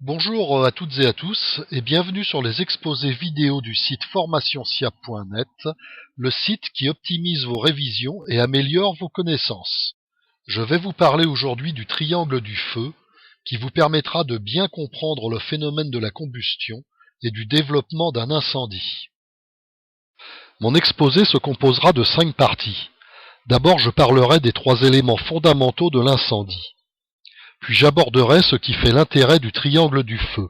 Bonjour à toutes et à tous et bienvenue sur les exposés vidéo du site formationsiap.net, le site qui optimise vos révisions et améliore vos connaissances. Je vais vous parler aujourd'hui du triangle du feu qui vous permettra de bien comprendre le phénomène de la combustion et du développement d'un incendie. Mon exposé se composera de 5 parties. D'abord, je parlerai des 3 éléments fondamentaux de l'incendie. Puis j'aborderai ce qui fait l'intérêt du triangle du feu.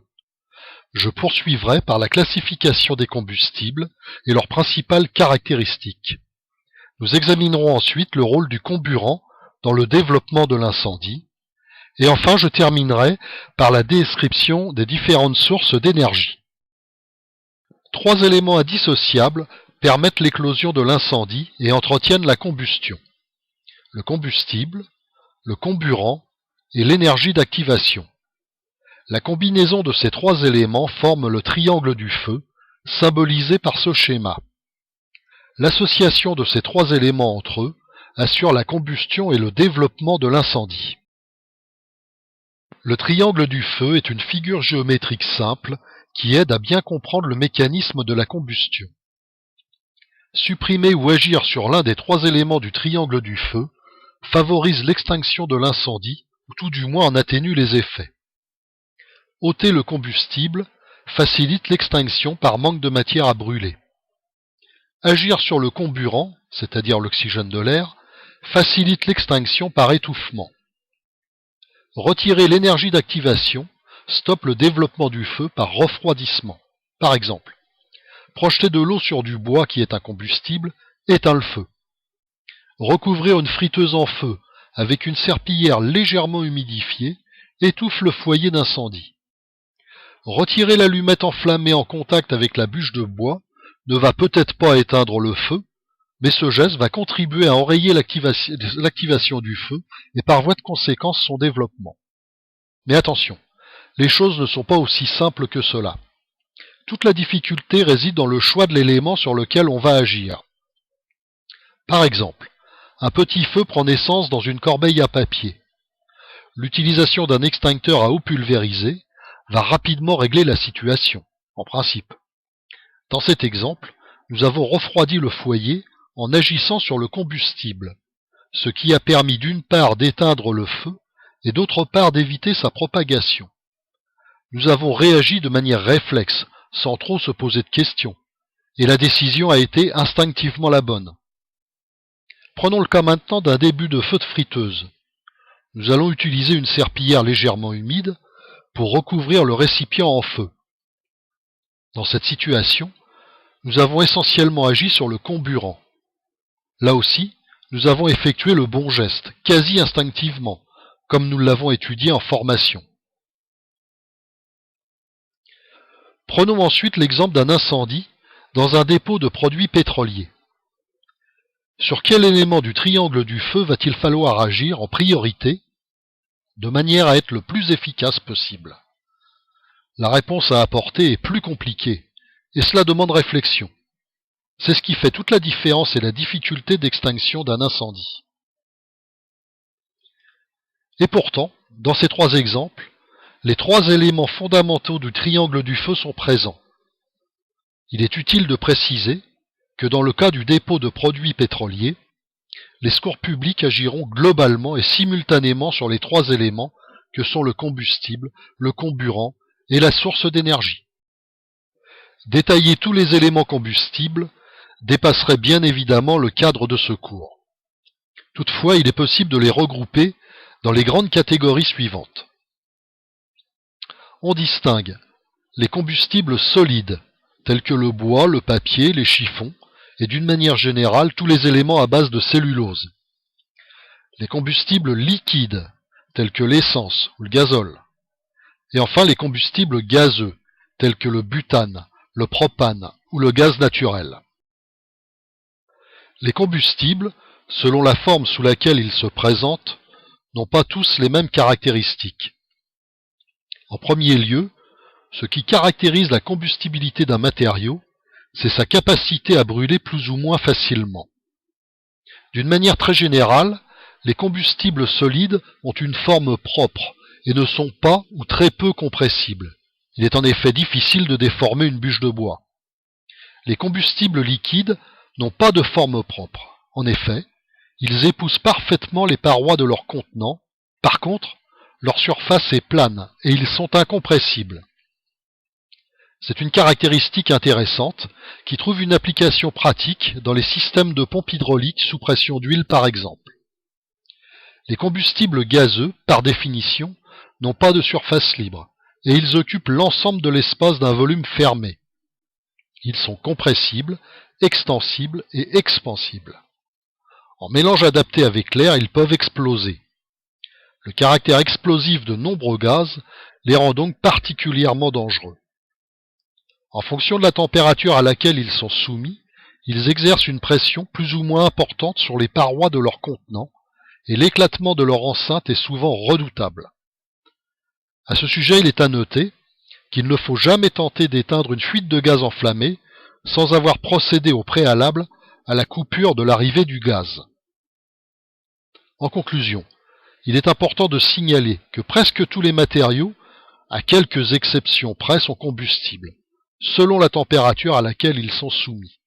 Je poursuivrai par la classification des combustibles et leurs principales caractéristiques. Nous examinerons ensuite le rôle du comburant dans le développement de l'incendie. Et enfin, je terminerai par la description des différentes sources d'énergie. 3 éléments indissociables permettent l'éclosion de l'incendie et entretiennent la combustion. Le combustible, le comburant et l'énergie d'activation. La combinaison de ces 3 éléments forme le triangle du feu, symbolisé par ce schéma. L'association de ces 3 éléments entre eux assure la combustion et le développement de l'incendie. Le triangle du feu est une figure géométrique simple qui aide à bien comprendre le mécanisme de la combustion. Supprimer ou agir sur l'un des 3 éléments du triangle du feu favorise l'extinction de l'incendie, ou tout du moins en atténue les effets. Ôter le combustible facilite l'extinction par manque de matière à brûler. Agir sur le comburant, c'est-à-dire l'oxygène de l'air, facilite l'extinction par étouffement. Retirer l'énergie d'activation stoppe le développement du feu par refroidissement. Par exemple, projeter de l'eau sur du bois qui est un combustible éteint le feu. Recouvrir une friteuse en feu avec une serpillière légèrement humidifiée étouffe le foyer d'incendie. Retirer l'allumette enflammée en contact avec la bûche de bois ne va peut-être pas éteindre le feu, mais ce geste va contribuer à enrayer l'activation du feu et par voie de conséquence son développement. Mais attention, les choses ne sont pas aussi simples que cela. Toute la difficulté réside dans le choix de l'élément sur lequel on va agir. Par exemple, un petit feu prend naissance dans une corbeille à papier. L'utilisation d'un extincteur à eau pulvérisée va rapidement régler la situation, en principe. Dans cet exemple, nous avons refroidi le foyer en agissant sur le combustible, ce qui a permis d'une part d'éteindre le feu et d'autre part d'éviter sa propagation. Nous avons réagi de manière réflexe, sans trop se poser de questions, et la décision a été instinctivement la bonne. Prenons le cas maintenant d'un début de feu de friteuse. Nous allons utiliser une serpillière légèrement humide pour recouvrir le récipient en feu. Dans cette situation, nous avons essentiellement agi sur le comburant. Là aussi, nous avons effectué le bon geste, quasi instinctivement, comme nous l'avons étudié en formation. Prenons ensuite l'exemple d'un incendie dans un dépôt de produits pétroliers. Sur quel élément du triangle du feu va-t-il falloir agir en priorité, de manière à être le plus efficace possible? La réponse à apporter est plus compliquée, et cela demande réflexion. C'est ce qui fait toute la différence et la difficulté d'extinction d'un incendie. Et pourtant, dans ces 3 exemples, les 3 éléments fondamentaux du triangle du feu sont présents. Il est utile de préciser que dans le cas du dépôt de produits pétroliers, les secours publics agiront globalement et simultanément sur les 3 éléments que sont le combustible, le comburant et la source d'énergie. Détailler tous les éléments combustibles dépasserait bien évidemment le cadre de secours. Toutefois, il est possible de les regrouper dans les grandes catégories suivantes. On distingue les combustibles solides, tels que le bois, le papier, les chiffons, et d'une manière générale tous les éléments à base de cellulose. Les combustibles liquides, tels que l'essence ou le gazole. Et enfin les combustibles gazeux, tels que le butane, le propane ou le gaz naturel. Les combustibles, selon la forme sous laquelle ils se présentent, n'ont pas tous les mêmes caractéristiques. En premier lieu, ce qui caractérise la combustibilité d'un matériau, c'est sa capacité à brûler plus ou moins facilement. D'une manière très générale, les combustibles solides ont une forme propre et ne sont pas ou très peu compressibles. Il est en effet difficile de déformer une bûche de bois. Les combustibles liquides n'ont pas de forme propre. En effet, ils épousent parfaitement les parois de leur contenant. Par contre, leur surface est plane et ils sont incompressibles. C'est une caractéristique intéressante qui trouve une application pratique dans les systèmes de pompes hydrauliques sous pression d'huile par exemple. Les combustibles gazeux, par définition, n'ont pas de surface libre et ils occupent l'ensemble de l'espace d'un volume fermé. Ils sont compressibles, extensibles et expansibles. En mélange adapté avec l'air, ils peuvent exploser. Le caractère explosif de nombreux gaz les rend donc particulièrement dangereux. En fonction de la température à laquelle ils sont soumis, ils exercent une pression plus ou moins importante sur les parois de leur contenant, et l'éclatement de leur enceinte est souvent redoutable. À ce sujet, il est à noter qu'il ne faut jamais tenter d'éteindre une fuite de gaz enflammée sans avoir procédé au préalable à la coupure de l'arrivée du gaz. En conclusion, il est important de signaler que presque tous les matériaux, à quelques exceptions près, sont combustibles, selon la température à laquelle ils sont soumis.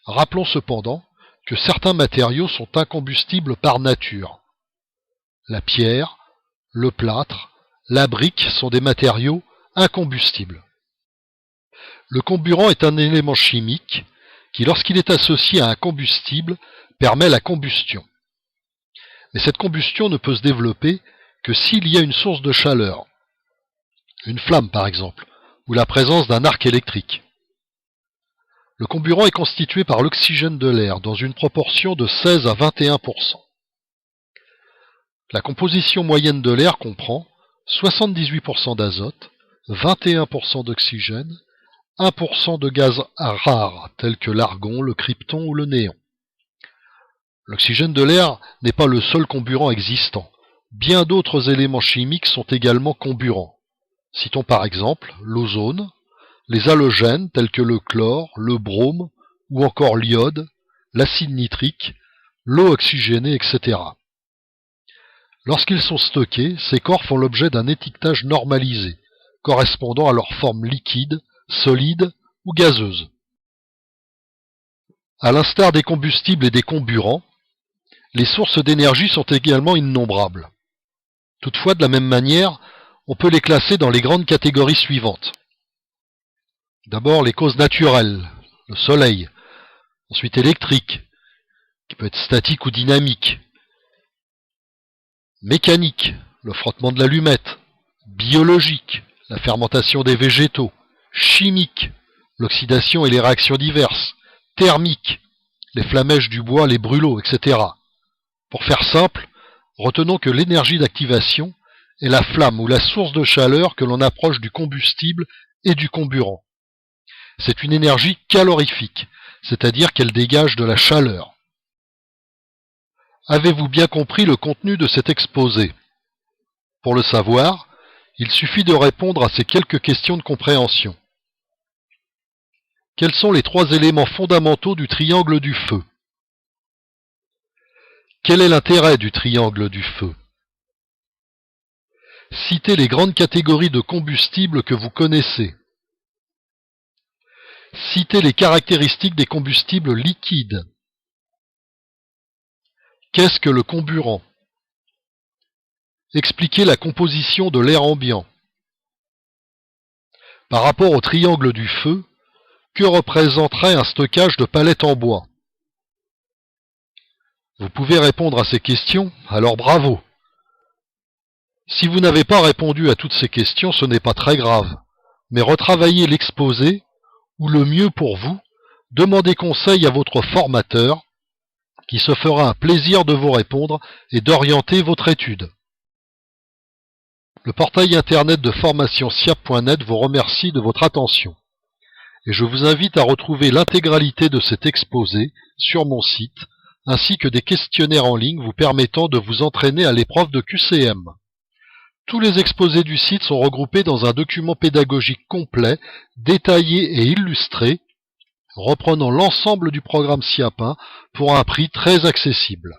Rappelons cependant que certains matériaux sont incombustibles par nature. La pierre, le plâtre, la brique sont des matériaux incombustibles. Le comburant est un élément chimique qui, lorsqu'il est associé à un combustible, permet la combustion. Mais cette combustion ne peut se développer que s'il y a une source de chaleur, une flamme par exemple, ou la présence d'un arc électrique. Le comburant est constitué par l'oxygène de l'air dans une proportion de 16 à 21%. La composition moyenne de l'air comprend 78% d'azote, 21% d'oxygène, 1% de gaz rares tels que l'argon, le krypton ou le néon. L'oxygène de l'air n'est pas le seul comburant existant. Bien d'autres éléments chimiques sont également comburants. Citons par exemple l'ozone, les halogènes tels que le chlore, le brome ou encore l'iode, l'acide nitrique, l'eau oxygénée, etc. Lorsqu'ils sont stockés, ces corps font l'objet d'un étiquetage normalisé, correspondant à leur forme liquide, solide ou gazeuse. À l'instar des combustibles et des comburants, les sources d'énergie sont également innombrables. Toutefois, de la même manière, on peut les classer dans les grandes catégories suivantes. D'abord, les causes naturelles, le soleil. Ensuite, électrique, qui peut être statique ou dynamique. Mécanique, le frottement de l'allumette. Biologique, la fermentation des végétaux. Chimique, l'oxydation et les réactions diverses. Thermique, les flammèches du bois, les brûlots, etc. Pour faire simple, retenons que l'énergie d'activation est la flamme ou la source de chaleur que l'on approche du combustible et du comburant. C'est une énergie calorifique, c'est-à-dire qu'elle dégage de la chaleur. Avez-vous bien compris le contenu de cet exposé? Pour le savoir, il suffit de répondre à ces quelques questions de compréhension. Quels sont les trois éléments fondamentaux du triangle du feu? Quel est l'intérêt du triangle du feu? Citez les grandes catégories de combustibles que vous connaissez. Citez les caractéristiques des combustibles liquides. Qu'est-ce que le comburant? Expliquez la composition de l'air ambiant. Par rapport au triangle du feu, que représenterait un stockage de palettes en bois? Vous pouvez répondre à ces questions, alors bravo. Si vous n'avez pas répondu à toutes ces questions, ce n'est pas très grave, mais retravaillez l'exposé, ou le mieux pour vous, demandez conseil à votre formateur, qui se fera un plaisir de vous répondre et d'orienter votre étude. Le portail internet de formation SIAP.net vous remercie de votre attention, et je vous invite à retrouver l'intégralité de cet exposé sur mon site, ainsi que des questionnaires en ligne vous permettant de vous entraîner à l'épreuve de QCM. Tous les exposés du site sont regroupés dans un document pédagogique complet, détaillé et illustré, reprenant l'ensemble du programme SIAP 1 pour un prix très accessible.